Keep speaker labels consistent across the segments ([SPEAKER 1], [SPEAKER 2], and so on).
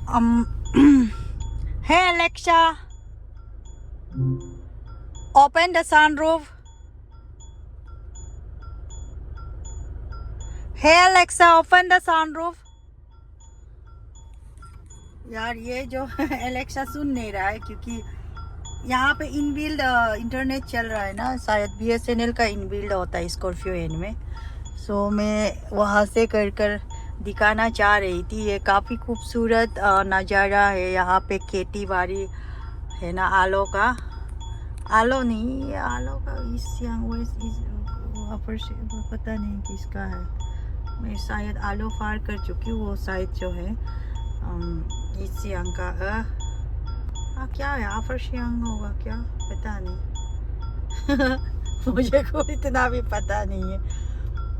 [SPEAKER 1] Hey Alexa, open the sunroof. Hey Alexa, open the sunroof. यार ये जो Alexa सुन नहीं रहा है क्योंकि यहाँ पे इनबिल्ड इंटरनेट चल रहा है ना, शायद BSNL का इनबिल्ड होता है स्कॉर्पियो एन में। सो मैं वहाँ से कर दिखाना चाह रही थी। ये काफ़ी खूबसूरत नज़ारा है। यहाँ पे खेती बाड़ी है ना, आलो का, आलो नहीं, आलो का पता नहीं किसका है। मैं शायद आलो पार कर चुकी हूँ। वो शायद जो है का क्या है, आफरशियांग होगा क्या, पता नहीं मुझे को इतना भी पता नहीं है।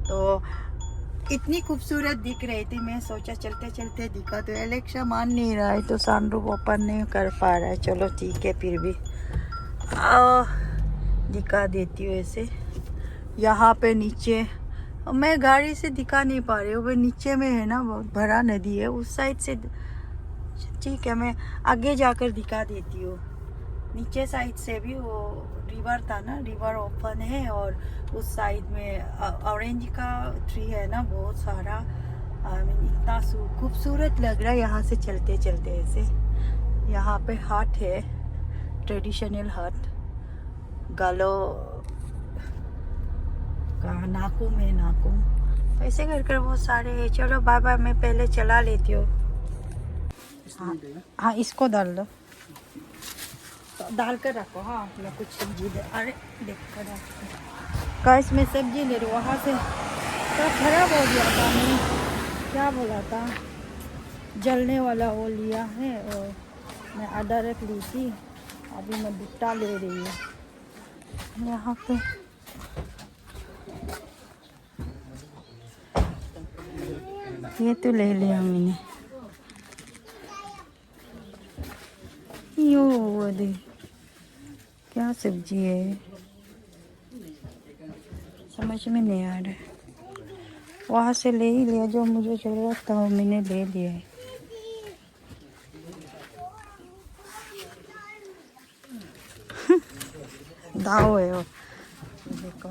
[SPEAKER 1] तो इतनी खूबसूरत दिख रही थी, मैं सोचा चलते चलते दिखा। तो एलेक्सा मान नहीं रहा है, तो सनरूफ ओपन नहीं कर पा रहा है। चलो ठीक है, फिर भी दिखा देती हूँ ऐसे। यहाँ पे नीचे मैं गाड़ी से दिखा नहीं पा रही हूँ, वो नीचे में है ना, बहुत भरा नदी है उस साइड से। ठीक है, मैं आगे जाकर दिखा देती हूँ। नीचे साइड से भी वो रिवर था ना, रिवर ओपन है, और उस साइड में ऑरेंज का ट्री है ना बहुत सारा। इतना खूबसूरत लग रहा है यहाँ से चलते चलते ऐसे। यहाँ पे हट है, ट्रेडिशनल हट, गालो का नाकुम है, नाकुम ऐसे कर बहुत सारे है। चलो बाय बाय, मैं पहले चला लेती हूँ। हाँ इसको डाल दो, डाल कर रखो। हाँ मैं कुछ सब्जी दे, अरे देख कर गाइस मैं सब्जी ले रही हूँ। वहाँ से तो खराब हो गया था, मैं क्या बोला था, जलने वाला वो लिया है, और मैं अदरक ली थी। अभी मैं भुट्टा ले रही हूँ यहाँ पे। ये तो ले लिया मैंने। यो वो दे, क्या सब्जी है समझ में नहीं आ रहा है। वहाँ से ले ही लिया, जो मुझे ज़रूरत था वो मैंने ले लिया है। दाव है वो, देखो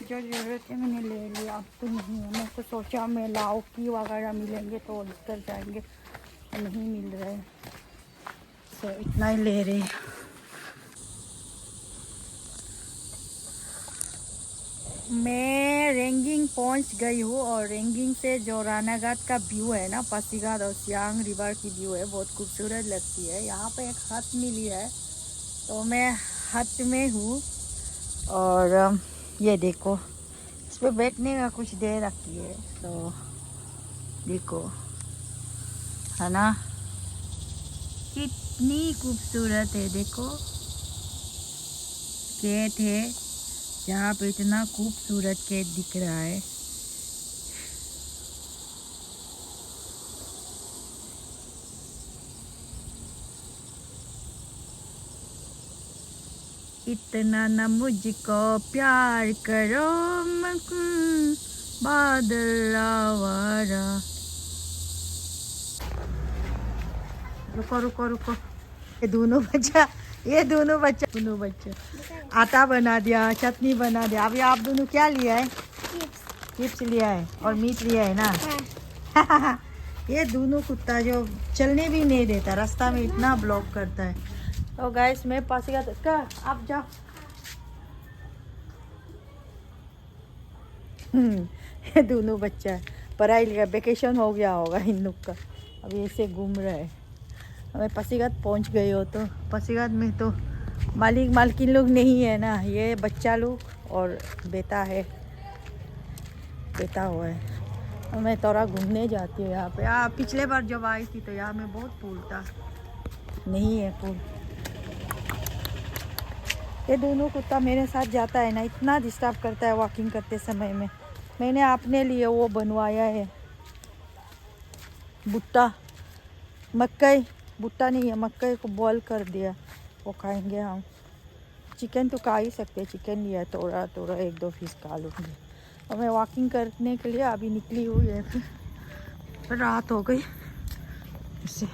[SPEAKER 1] जो ज़रूरत है मैंने ले लिया। अब तो नहीं है, मैं तो सोचा मैं लौकी वगैरह मिलेंगे तो लेकर जाएंगे, नहीं मिल रहे, तो इतना ही ले रही। मैं रेंगिंग पहुंच गई हूँ, और रेंगिंग से जो रानाघाट का व्यू है ना, पासीघाट और सियांग रिवर की व्यू है, बहुत खूबसूरत लगती है। यहाँ पे एक हट मिली है, तो मैं हट में हूँ। और ये देखो, इस पर बैठने का कुछ दे रखी है, तो देखो है ना, कितनी खूबसूरत है। देखो खेत है, यहाँ पे इतना खूबसूरत खेत दिख रहा है। इतना न मुझको प्यार करो, बादल आवारा। रुको रुको रुको, ये दोनों बच्चा आटा बना दिया, चटनी बना दिया। अभी आप दोनों क्या लिया है? चिप्स लिया है और मीट लिया है ना। हाँ। ये दोनों कुत्ता जो चलने भी नहीं देता, रास्ता में इतना ब्लॉक करता है। तो गाइस मैं पासीघाट का, आप जाओ। ये दोनों बच्चा पढ़ाई लिखा, वेकेशन हो गया होगा इन लोग का, अभी ऐसे घूम रहा है। मैं पासीघाट पहुंच गई हो, तो पासीघाट में तो मालकिन लोग नहीं है ना, ये बच्चा लोग और बेटा है, बेटा हुआ है। और मैं थोड़ा घूमने जाती हूँ यहाँ पे। पिछले बार जब आई थी तो यहाँ में बहुत फूल था, नहीं है फूल। ये दोनों कुत्ता मेरे साथ जाता है ना, इतना डिस्टर्ब करता है वॉकिंग करते समय में। मैंने अपने लिए वो बनवाया है भुट्टा, मक्कई, भुट्टा नहीं है, मक्कई को बॉईल कर दिया, वो खाएंगे हम। चिकन तो खा ही सकते, चिकन लिया थोड़ा थोड़ा, एक दो पीस खा लूँगी। और मैं वॉकिंग करने के लिए अभी निकली हुई है, फिर रात हो गई, ऐसे